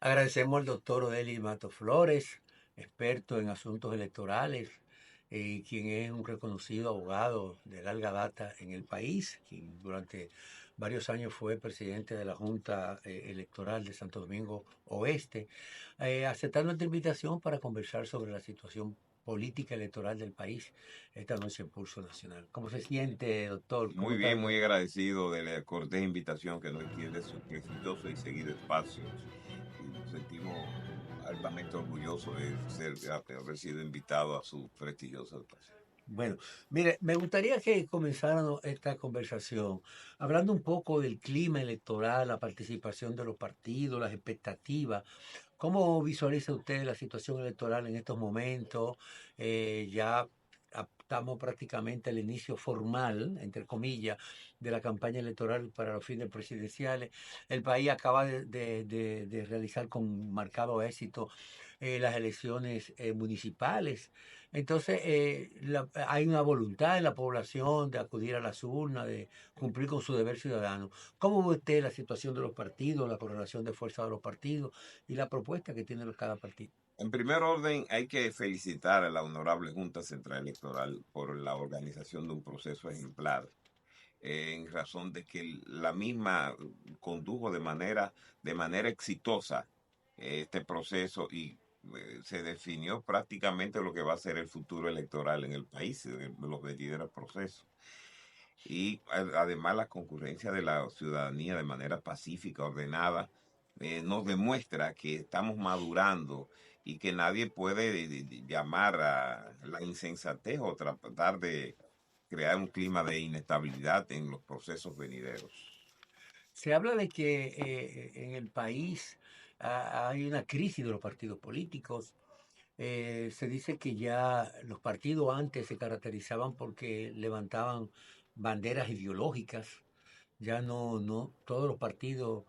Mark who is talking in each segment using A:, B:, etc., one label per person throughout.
A: Agradecemos al doctor Odeli Mato Flores, experto en asuntos electorales, quien es un reconocido abogado de larga data en el país, quien durante varios años fue presidente de la Junta Electoral de Santo Domingo Oeste, aceptando nuestra invitación para conversar sobre la situación política electoral del país esta noche en Pulso Nacional. ¿Cómo se siente, doctor? ¿Cómo
B: Muy
A: está?
B: bien, muy agradecido de la cortés invitación que nos extiende su prestigioso y seguido espacio. Y nos sentimos altamente orgullosos de haber sido invitado a su prestigioso espacio.
A: Bueno, mire, me gustaría que comenzáramos esta conversación hablando un poco del clima electoral, la participación de los partidos, las expectativas. ¿Cómo visualiza usted la situación electoral en estos momentos? Ya estamos prácticamente al inicio formal, entre comillas, de la campaña electoral para los fines presidenciales. El país acaba de realizar con marcado éxito las elecciones municipales. Entonces, hay una voluntad en la población de acudir a las urnas, de cumplir con su deber ciudadano. ¿Cómo ve usted la situación de los partidos, la correlación de fuerza de los partidos y la propuesta que tiene cada partido?
B: En primer orden, hay que felicitar a la Honorable Junta Central Electoral por la organización de un proceso ejemplar, en razón de que la misma condujo de manera exitosa este proceso y se definió prácticamente lo que va a ser el futuro electoral en el país, en los venideros procesos. Y además la concurrencia de la ciudadanía de manera pacífica, ordenada, nos demuestra que estamos madurando y que nadie puede llamar a la insensatez o tratar de crear un clima de inestabilidad en los procesos venideros.
A: Se habla de que en el país hay una crisis de los partidos políticos. Se dice que ya los partidos antes se caracterizaban porque levantaban banderas ideológicas. Ya no todos los partidos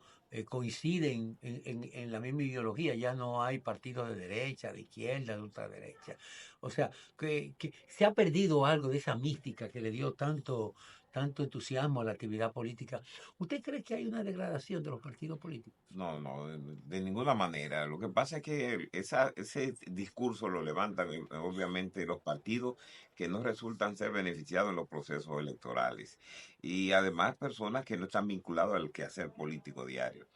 A: coinciden en la misma ideología. Ya no hay partidos de derecha, de izquierda, de ultraderecha. O sea, que se ha perdido algo de esa mística que le dio tanto entusiasmo a la actividad política. ¿Usted cree que hay una degradación de los partidos políticos?
B: No, no, de ninguna manera. Lo que pasa es que ese discurso lo levantan obviamente los partidos que no resultan ser beneficiados en los procesos electorales y además personas que no están vinculadas al quehacer político diario.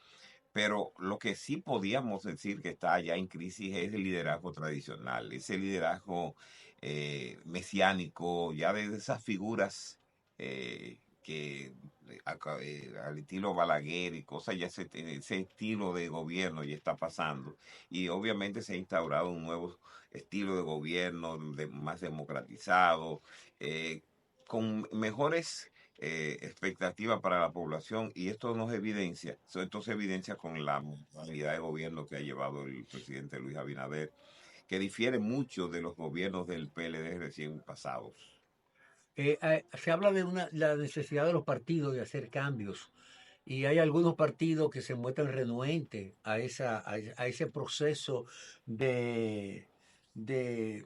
B: Pero lo que sí podíamos decir que está ya en crisis es el liderazgo tradicional, ese liderazgo mesiánico, ya de esas figuras que al estilo Balaguer y cosas, ya ese estilo de gobierno ya está pasando. Y obviamente se ha instaurado un nuevo estilo de gobierno más democratizado, eh, con mejores expectativa para la población y esto esto se evidencia con la modalidad de gobierno que ha llevado el presidente Luis Abinader, que difiere mucho de los gobiernos del PLD recién pasados.
A: Se habla de la necesidad de los partidos de hacer cambios y hay algunos partidos que se muestran renuentes a ese proceso de, de,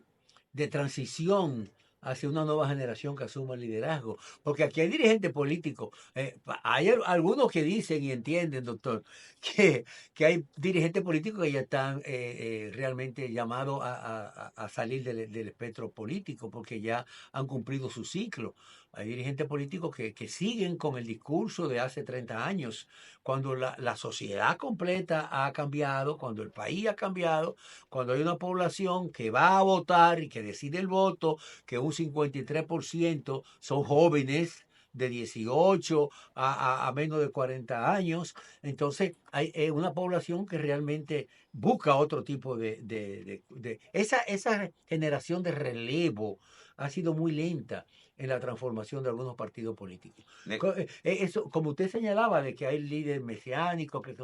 A: de transición hacia una nueva generación que asuma el liderazgo. Porque aquí hay dirigentes políticos, hay algunos que dicen y entienden, doctor, que, que hay dirigentes políticos que ya están realmente llamados a salir del espectro político porque ya han cumplido su ciclo. Hay dirigentes políticos que siguen con el discurso de hace 30 años, cuando la sociedad completa ha cambiado, cuando el país ha cambiado, cuando hay una población que va a votar y que decide el voto, que un 53% son jóvenes de 18 a menos de 40 años. Entonces, hay una población que realmente busca otro tipo esa generación de relevo ha sido muy lenta en la transformación de algunos partidos políticos.
B: Ne-
A: Eso, como usted señalaba, de que hay líderes mesiánicos que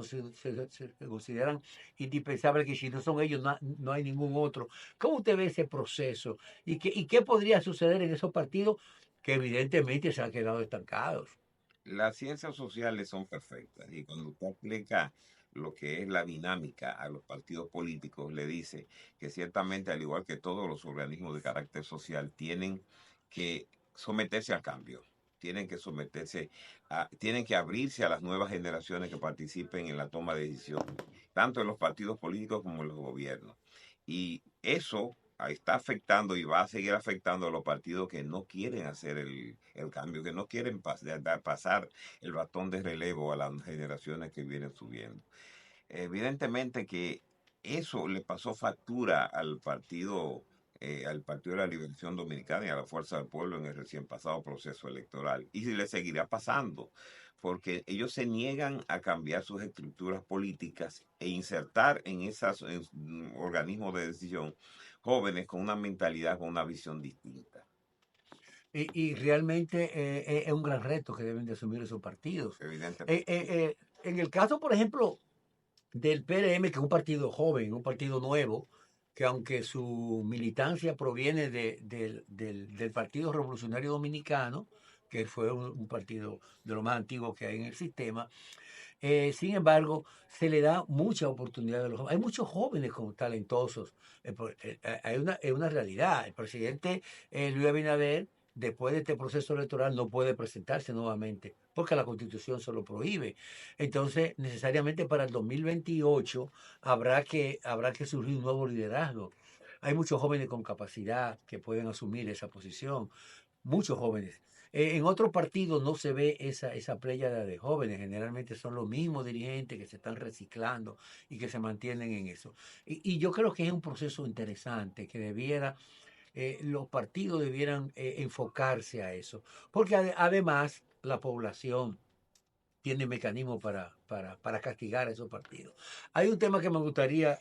A: se consideran indispensables, que si no son ellos no hay ningún otro. ¿Cómo usted ve ese proceso? ¿Y qué podría suceder en esos partidos que evidentemente se han quedado estancados?
B: las ciencias sociales son perfectas y cuando usted aplica lo que es la dinámica a los partidos políticos, le dice que ciertamente, al igual que todos los organismos de carácter social, tienen que someterse al cambio, tienen que abrirse a las nuevas generaciones que participen en la toma de decisiones tanto en los partidos políticos como en los gobiernos. Y eso está afectando y va a seguir afectando a los partidos que no quieren hacer el cambio, que no quieren pasar el batón de relevo a las generaciones que vienen subiendo. Evidentemente que eso le pasó factura al Partido de la Liberación Dominicana y a la Fuerza del Pueblo en el recién pasado proceso electoral. Y le seguirá pasando, porque ellos se niegan a cambiar sus estructuras políticas e insertar en esos organismos de decisión jóvenes con una mentalidad, con una visión distinta.
A: Y realmente es un gran reto que deben de asumir esos partidos.
B: Evidentemente, sí.
A: En el caso, por ejemplo, del PRM, que es un partido joven, un partido nuevo, que aunque su militancia proviene del Partido Revolucionario Dominicano, que fue un partido de lo más antiguo que hay en el sistema, sin embargo, se le da mucha oportunidad a los jóvenes. Hay muchos jóvenes como talentosos. Es una realidad. El presidente Luis Abinader, después de este proceso electoral, no puede presentarse nuevamente porque la Constitución se lo prohíbe. Entonces, necesariamente para el 2028 habrá que surgir un nuevo liderazgo. Hay muchos jóvenes con capacidad que pueden asumir esa posición, muchos jóvenes. En otros partidos no se ve esa pléyada de jóvenes, generalmente son los mismos dirigentes que se están reciclando y que se mantienen en eso. Y yo creo que es un proceso interesante que los partidos debieran enfocarse a eso, porque además la población tiene mecanismos para castigar a esos partidos. Hay un tema que me gustaría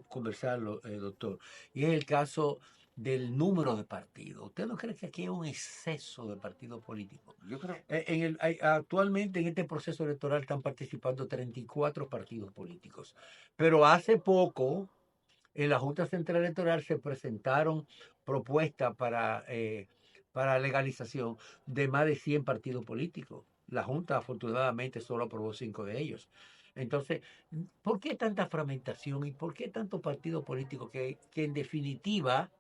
A: conversarlo, doctor, y es el caso del número de partidos. ¿Usted no cree que aquí hay un exceso de partidos políticos?
B: Yo creo,
A: Actualmente en este proceso electoral están participando 34 partidos políticos, pero hace poco en la Junta Central Electoral se presentaron propuestas para legalización de más de 100 partidos políticos. La Junta afortunadamente solo aprobó 5 de ellos. Entonces, ¿por qué tanta fragmentación y por qué tantos partidos políticos que en definitiva,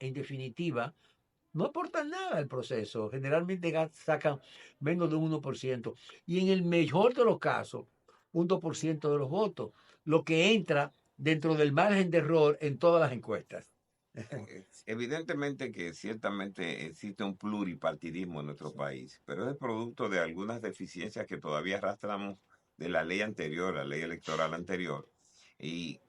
A: no aportan nada al proceso? Generalmente sacan menos de un 1%. Y en el mejor de los casos, un 2% de los votos, lo que entra dentro del margen de error en todas las encuestas.
B: evidentemente que ciertamente existe un pluripartidismo en nuestro país, pero es el producto de algunas deficiencias que todavía arrastramos de la ley anterior, la ley electoral anterior, y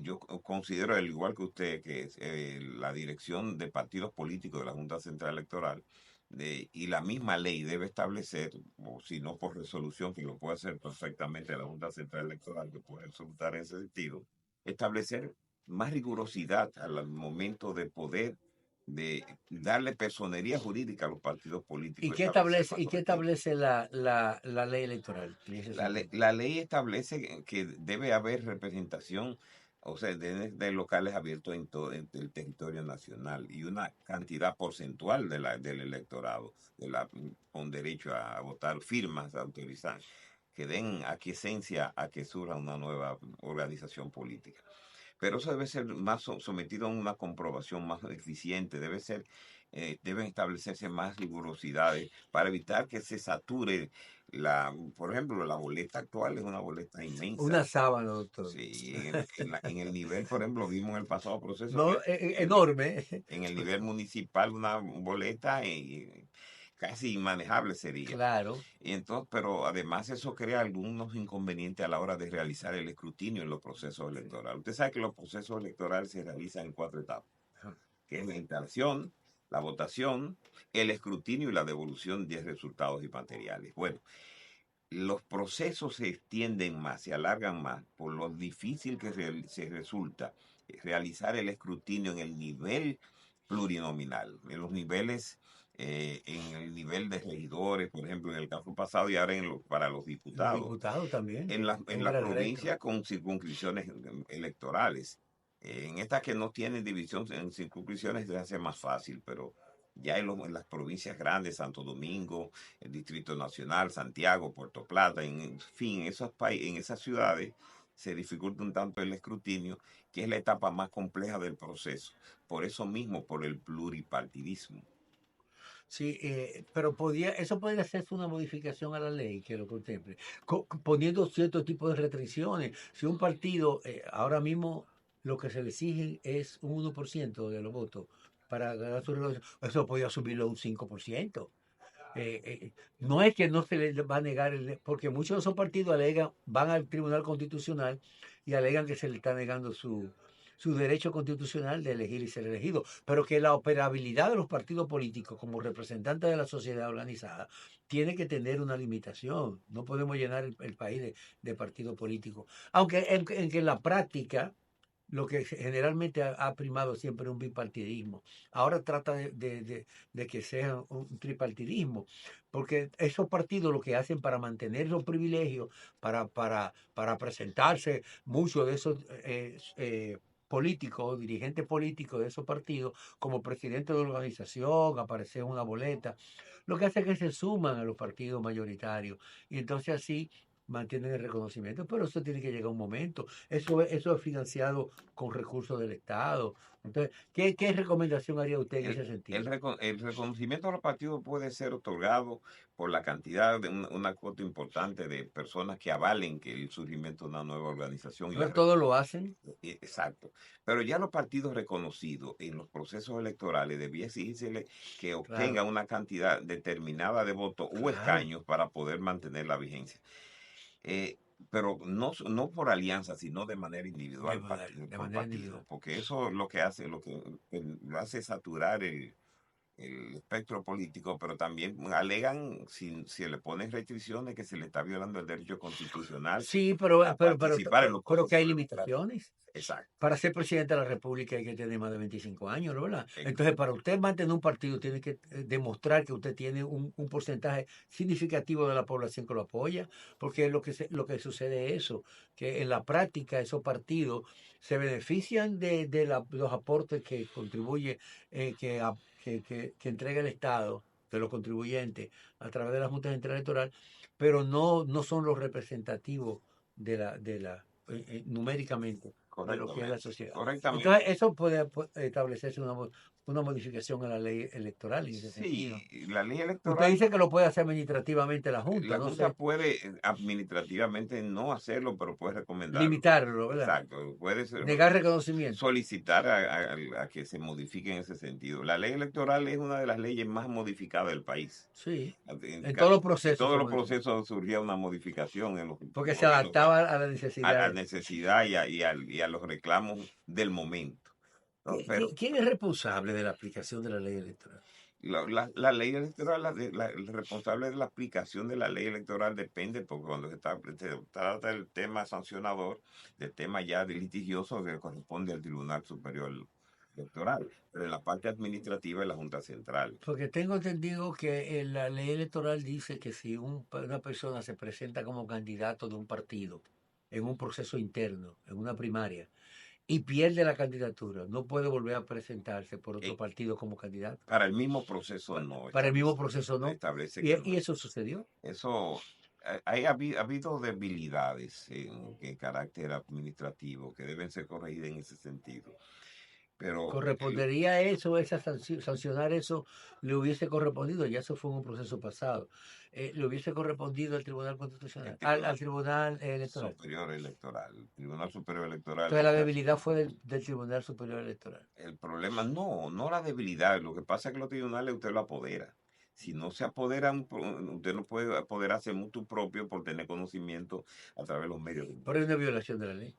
B: yo considero, al igual que usted, que la dirección de partidos políticos de la Junta Central Electoral y la misma ley debe establecer, o si no por resolución, que lo puede hacer perfectamente la Junta Central Electoral, que puede resultar en ese sentido, establecer más rigurosidad al momento de poder de darle personería jurídica a los partidos políticos, establecer más
A: Y qué
B: objetivos.
A: establece la ley electoral en ese sentido?
B: La ley establece que debe haber representación, o sea, de locales abiertos en todo en el territorio nacional y una cantidad porcentual del electorado, con derecho a votar, firmas autorizadas, que den aquiescencia a que surja una nueva organización política. Pero eso debe ser más sometido a una comprobación más eficiente, deben establecerse más rigurosidades para evitar que se sature por ejemplo, la boleta actual es una boleta
A: Una
B: inmensa.
A: sábana, doctor.
B: Sí, en el nivel, por ejemplo, vimos en el pasado proceso
A: No,
B: que
A: enorme.
B: en el nivel municipal una boleta casi inmanejable sería.
A: Claro.
B: Y entonces, pero además eso crea algunos inconvenientes a la hora de realizar el escrutinio en los procesos
A: Sí.
B: electorales. Usted sabe que los procesos electorales se realizan en 4 etapas, que es la instalación, la votación, el escrutinio y la devolución de resultados y materiales. Bueno, los procesos se extienden más, se alargan más, por lo difícil que se resulta realizar el escrutinio en el nivel plurinominal, en los niveles, en el nivel de regidores, por ejemplo, en el caso pasado y ahora para los
A: Los
B: diputados,
A: diputados también. Es
B: en
A: un
B: las
A: gran reto.
B: provincias con circunscripciones electorales. En estas que no tienen división en circunscripciones se hace más fácil, pero ya en las provincias grandes, Santo Domingo, el Distrito Nacional, Santiago, Puerto Plata, en fin, en esas ciudades se dificulta un tanto el escrutinio, que es la etapa más compleja del proceso. Por eso mismo, por el pluripartidismo.
A: Sí, pero eso podría hacerse una modificación a la ley que lo contemple, poniendo cierto tipo de restricciones. Si un partido, ahora mismo lo que se le exige es un 1% de los votos para ganar su reelección, eso podría subirlo a un 5%. No es que no se les va a negar, porque muchos de esos partidos alegan, van al Tribunal Constitucional y alegan que se le está negando su derecho constitucional de elegir y ser elegido, pero que la operabilidad de los partidos políticos como representantes de la sociedad organizada tiene que tener una limitación. No podemos llenar el país de partidos políticos. Aunque en que en la práctica lo que generalmente ha primado siempre un bipartidismo. Ahora trata de que sea un tripartidismo, porque esos partidos lo que hacen para mantener los privilegios, para presentarse, muchos de esos políticos, dirigentes políticos de esos partidos, como presidente de organización, aparecer en una boleta, lo que hace es que se suman a los partidos mayoritarios y entonces así mantienen el reconocimiento, pero eso tiene que llegar un momento. Eso es financiado con recursos del Estado. Entonces, ¿qué recomendación haría usted en
B: El,
A: ese sentido?
B: el reconocimiento a los partidos puede ser otorgado por la cantidad de una cuota importante de personas que avalen que el surgimiento de una nueva organización y
A: No todos lo hacen.
B: exacto. Pero ya los partidos reconocidos en los procesos electorales debía exigírsele que
A: Claro,
B: obtengan una cantidad determinada de votos o
A: claro,
B: escaños para poder mantener la vigencia. Pero no por alianza, sino de manera individual,
A: de
B: por
A: manera
B: partido,
A: individual.
B: porque eso lo que hace, lo hace saturar el espectro político, pero también alegan, si le ponen restricciones, que se le está violando el derecho constitucional
A: Sí,
B: a participar en los
A: pero que hay
B: procesos electorales.
A: limitaciones.
B: Exacto.
A: Para ser presidente de la República hay que tener más de 25 años, ¿no? ¿Verdad?
B: ex-
A: Entonces, para usted mantener un partido, tiene que demostrar que usted tiene un porcentaje significativo de la población que lo apoya, porque lo que sucede es eso, que en la práctica esos partidos se benefician los aportes que contribuye, que entrega el Estado, de los contribuyentes, a través de la Junta Central Electoral, pero no son los representativos numéricamente de lo que es la
B: Correctamente.
A: sociedad.
B: Correctamente.
A: Entonces, eso puede establecerse una modificación a la ley electoral en ese sentido.
B: Sí, la ley
A: Usted
B: electoral.
A: dice que lo puede hacer administrativamente la Junta,
B: La
A: no
B: Junta
A: sé,
B: puede administrativamente no hacerlo, pero puede recomendarlo.
A: limitarlo, ¿verdad?
B: Exacto, puede
A: Negar reconocimiento
B: solicitar a que se modifique en ese sentido. La ley electoral es una de las leyes más modificadas del país.
A: sí.
B: En,
A: En todos los
B: en
A: procesos
B: todos
A: se
B: los
A: modifica,
B: procesos surgía una modificación en los últimos
A: porque se
B: gobiernos,
A: adaptaba a las
B: a la
A: necesidades.
B: necesidad y a los reclamos del momento, ¿no? Pero
A: ¿Quién es responsable de la aplicación de la ley electoral?
B: la ley electoral, el responsable de la aplicación de la ley electoral depende, porque cuando se trata del tema sancionador, del tema ya de litigioso, que corresponde al Tribunal Superior Electoral, pero en la parte administrativa es la Junta Central.
A: Porque tengo entendido que la ley electoral dice que si una persona se presenta como candidato de un partido en un proceso interno, en una primaria, y pierde la candidatura, no puede volver a presentarse por otro
B: Eh,
A: partido como candidato.
B: para el mismo proceso no
A: Para el mismo
B: establece,
A: proceso no.
B: establece que
A: Y
B: no.
A: eso sucedió.
B: Eso, ha habido debilidades en carácter administrativo que deben ser corregidas en ese sentido. Pero
A: Correspondería eso, sancionar eso, le hubiese correspondido, ya eso fue un proceso pasado, le hubiese correspondido al Tribunal
B: el
A: Constitucional, al
B: Tribunal
A: Tribunal Electoral.
B: Superior Electoral, el Tribunal Superior Electoral
A: Entonces la debilidad fue del Tribunal Superior Electoral.
B: el problema no la debilidad, lo que pasa es que los tribunales usted lo apodera. Si no se apodera, usted no puede apoderarse mutuo propio por tener conocimiento a través de los medios de
A: Pero es una
B: información.
A: violación de la ley.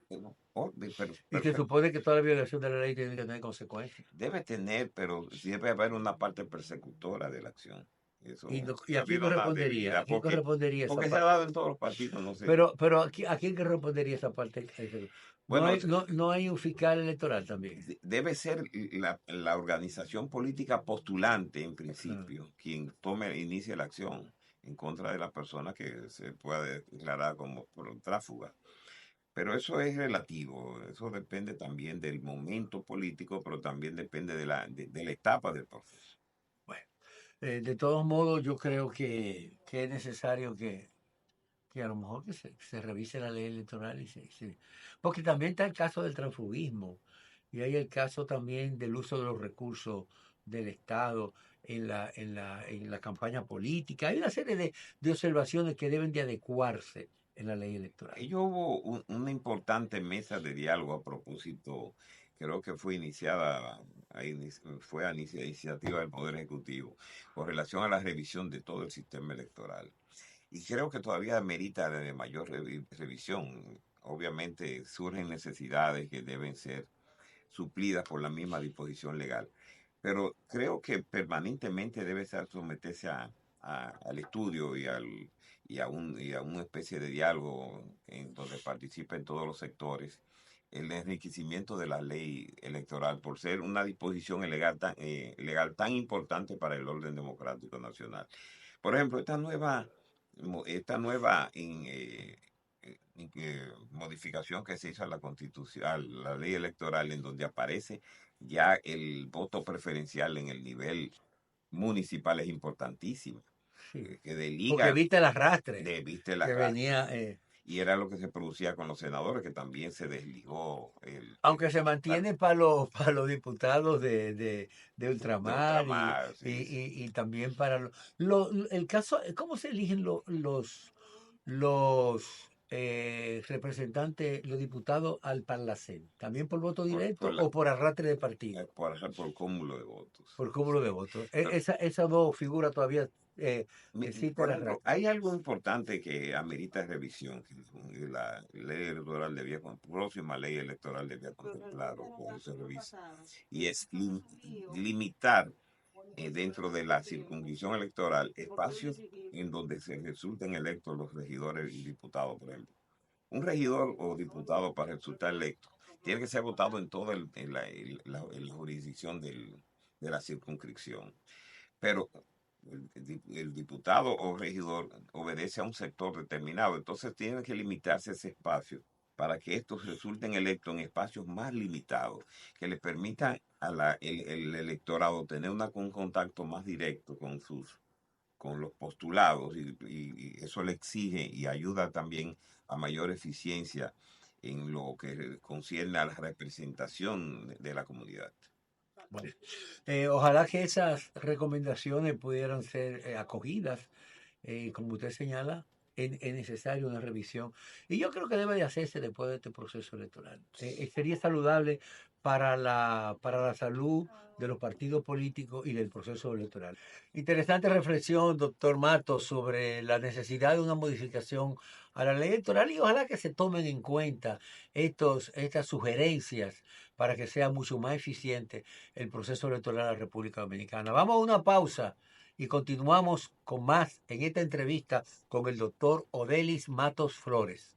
B: Pero
A: Y se supone que toda violación de la ley tiene que tener consecuencias.
B: debe tener, pero sí debe haber una parte persecutora de la acción. Eso
A: Y
B: ha
A: a quién
B: habido una
A: correspondería? ¿A
B: debilidad,
A: quién correspondería esa
B: porque se ha
A: parte?
B: dado en todos los partidos, no sé.
A: Pero ¿a quién correspondería esa parte?
B: Bueno,
A: No hay un fiscal electoral también.
B: debe ser la organización política postulante, en
A: Ah.
B: principio, quien inicie la acción en contra de la persona que se pueda declarar como tráfuga. Pero eso es relativo, eso depende también del momento político, pero también depende de la etapa del proceso.
A: Bueno, de todos modos, yo creo que es necesario que a lo mejor se revise la ley electoral porque también está el caso del transfugismo y hay el caso también del uso de los recursos del Estado en la campaña política. Hay una serie de observaciones que deben de adecuarse en la ley electoral.
B: Hubo una importante mesa de diálogo a propósito, creo que fue iniciada, fue a iniciativa del Poder Ejecutivo, con relación a la revisión de todo el sistema electoral. Y creo que todavía merita de mayor revisión. Obviamente surgen necesidades que deben ser suplidas por la misma disposición legal. Pero creo que permanentemente debe estar someterse al estudio y a una especie de diálogo en donde participen todos los sectores el enriquecimiento de la ley electoral por ser una disposición legal tan importante para el orden democrático nacional. Por ejemplo, esta nueva modificación que se hizo a la Constitución, a la ley electoral, en donde aparece ya el voto preferencial en el nivel municipal, es importantísimo,
A: Sí,
B: que
A: porque
B: deliga,
A: evita el arrastre
B: viste la
A: que
B: raza.
A: venía,
B: Y era lo que se producía con los senadores, que también se desligó
A: aunque se mantiene para para los diputados de
B: de
A: ultramar
B: ultramar. Sí, sí.
A: y también para el caso, ¿cómo se eligen los representantes, los diputados al Parlacén? ¿También por voto
B: Por,
A: directo
B: por, la,
A: o por arrastre de partido?
B: por cúmulo de votos.
A: Por cúmulo de
B: Sí.
A: votos.
B: No,
A: Esas dos figuras todavía existe
B: Por
A: el
B: ejemplo,
A: arrastre.
B: hay algo importante que amerita revisión, que la ley electoral próxima ley electoral debía contemplar o cuando se revise, y es limitar dentro de la circunscripción electoral espacios en donde se resulten electos los regidores y diputados, por ejemplo. Un regidor o diputado para resultar electo tiene que ser votado en toda en la jurisdicción de la circunscripción. Pero el diputado o regidor obedece a un sector determinado, entonces tiene que limitarse ese espacio para que estos resulten electos en espacios más limitados, que le permitan el electorado tener un contacto más directo con los postulados y eso le exige y ayuda también a mayor eficiencia en lo que concierne a la representación de la comunidad.
A: Bueno, ojalá que esas recomendaciones pudieran ser acogidas. Como usted señala, es necesaria una revisión. Y yo creo que debe de hacerse después de este proceso electoral. Sería saludable para la salud de los partidos políticos y del proceso electoral. Interesante reflexión, doctor Matos, sobre la necesidad de una modificación a la ley electoral y ojalá que se tomen en cuenta estas sugerencias para que sea mucho más eficiente el proceso electoral de la República Dominicana. Vamos a una pausa y continuamos con más en esta entrevista con el doctor Odelis Matos Flores.